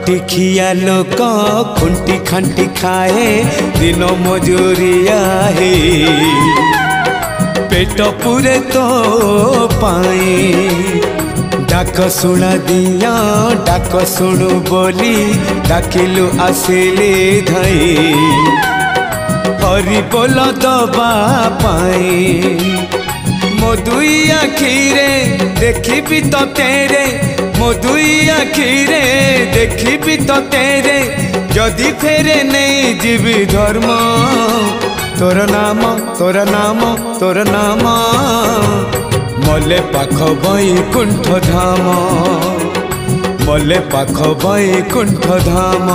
खटिखिया लोक खुंटी खांटी खाए दिन मजूरिया है पेट पूरे तो पाए डाक शुणा दिया डाक शुणु बोली डाकिलु आसिले धाई हरि बोल दबा पाए मो दुई आखिरे देखी तो तेरे मो दुई आखिरे देखी तो तेरे जदि फेरे नहीं जीवी धर्म तोर नाम तोर नाम तोर नाम मले पाख बैकुंठ धाम मले पाख बैकुंठ धाम।